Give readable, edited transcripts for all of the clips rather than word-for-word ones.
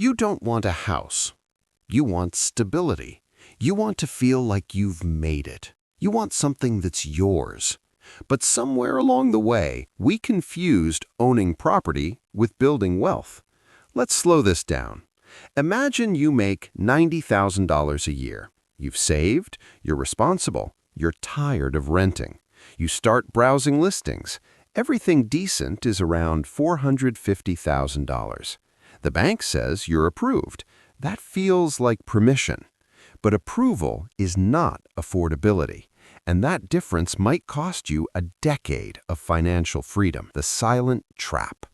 You don't want a house. You want stability. You want to feel like you've made it. You want something that's yours. But somewhere along the way, we confused owning property with building wealth. Let's slow this down. Imagine you make $90,000 a year. You've saved, you're responsible, you're tired of renting. You start browsing listings. Everything decent is around $450,000. The bank says you're approved. That feels like permission. But approval is not affordability. And that difference might cost you a decade of financial freedom, the silent trap.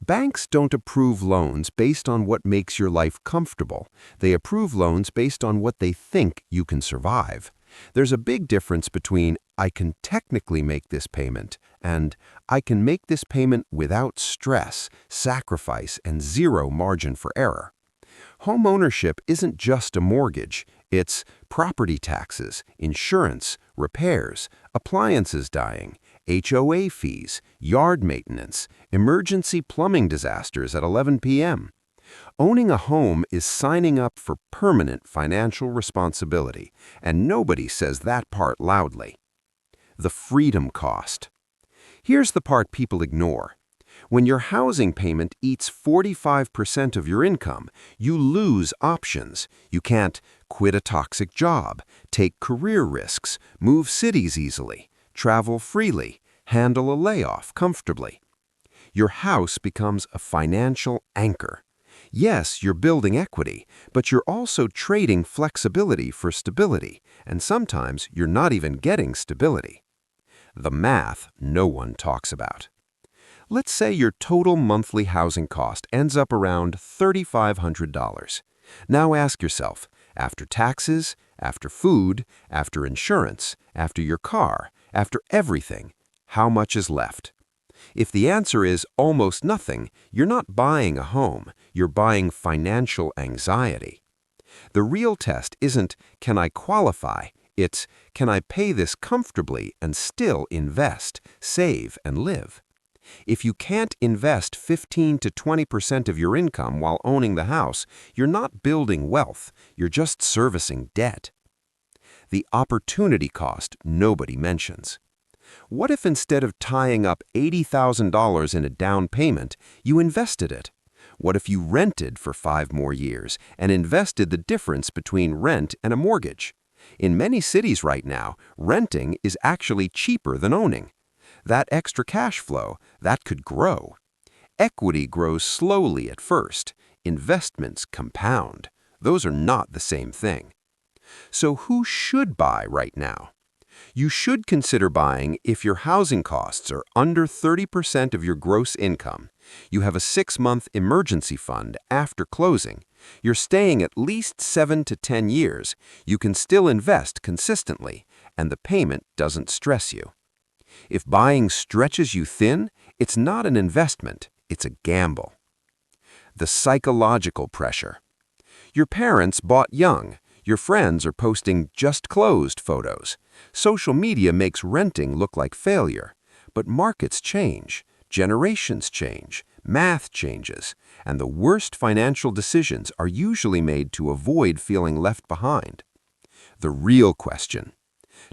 Banks don't approve loans based on what makes your life comfortable. They approve loans based on what they think you can survive. There's a big difference between "I can technically make this payment" and "I can make this payment without stress, sacrifice, and zero margin for error." Homeownership isn't just a mortgage. It's property taxes, insurance, repairs, appliances dying, HOA fees, yard maintenance, emergency plumbing disasters at 11 p.m. Owning a home is signing up for permanent financial responsibility, and nobody says that part loudly. The freedom cost. Here's the part people ignore. When your housing payment eats 45% of your income, you lose options. You can't quit a toxic job, take career risks, move cities easily, travel freely, handle a layoff comfortably. Your house becomes a financial anchor. Yes, you're building equity, but you're also trading flexibility for stability, and sometimes you're not even getting stability. The math no one talks about. Let's say your total monthly housing cost ends up around $3,500. Now ask yourself, after taxes, after food, after insurance, after your car, after everything, how much is left? If the answer is almost nothing, you're not buying a home, you're buying financial anxiety. The real test isn't, can I qualify? It's, can I pay this comfortably and still invest, save, and live? If you can't invest 15 to 20% of your income while owning the house, you're not building wealth, you're just servicing debt. The opportunity cost nobody mentions. What if instead of tying up $80,000 in a down payment, you invested it? What if you rented for 5 more years and invested the difference between rent and a mortgage? In many cities right now, renting is actually cheaper than owning. That extra cash flow, that could grow. Equity grows slowly at first. Investments compound. Those are not the same thing. So who should buy right now? You should consider buying if your housing costs are under 30% of your gross income. You have a 6-month emergency fund after closing. You're staying at least 7 to 10 years. You can still invest consistently, and the payment doesn't stress you. If buying stretches you thin, it's not an investment, it's a gamble. The psychological pressure. Your parents bought young. Your friends are posting just closed photos. Social media makes renting look like failure. But markets change, generations change, math changes, and the worst financial decisions are usually made to avoid feeling left behind. The real question.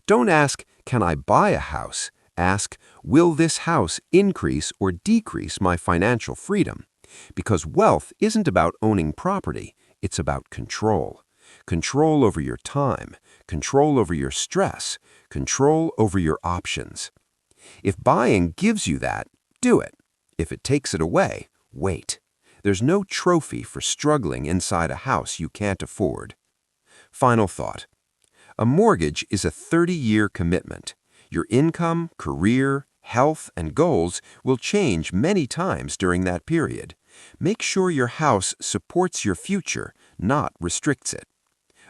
Don't ask, can I buy a house? Ask, will this house increase or decrease my financial freedom? Because wealth isn't about owning property, it's about control. Control over your time, control over your stress, control over your options. If buying gives you that, do it. If it takes it away, wait. There's no trophy for struggling inside a house you can't afford. Final thought. A mortgage is a 30-year commitment. Your income, career, health, and goals will change many times during that period. Make sure your house supports your future, not restricts it.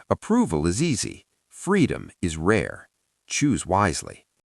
Approval is easy. Freedom is rare. Choose wisely.